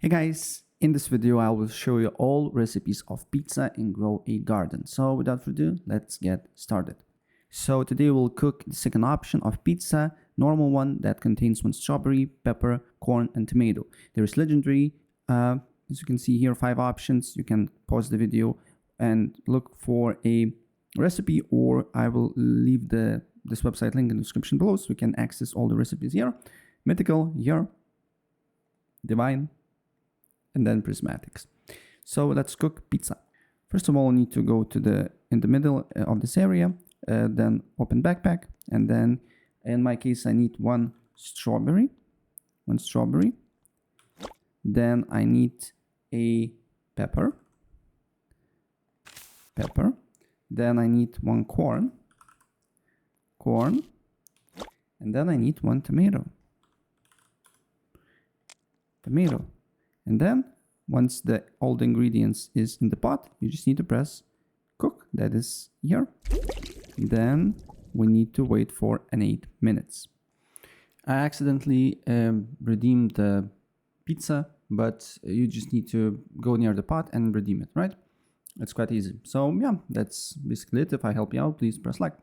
Hey guys, in this video I will show you all recipes of pizza and grow a garden. So without further ado, let's get started. So today we'll cook the second option of pizza, normal one that contains one strawberry, pepper, corn and tomato. There is legendary, as you can see here, 5 options. You can pause the video and look for a recipe, or I will leave this website link in the description below so you can access all the recipes here. Mythical here, divine, and then prismatics. So let's cook pizza. First of all, we need to go to in the middle of this area, then open backpack, and then in my case I need one strawberry. Then I need a pepper. Then I need one corn, and then I need one tomato. And then once all the ingredients is in the pot, you just need to press cook. That is here. Then we need to wait for 8 minutes. I accidentally redeemed the pizza, but you just need to go near the pot and redeem it, right? It's quite easy. So yeah, that's basically it. If I help you out, please press like.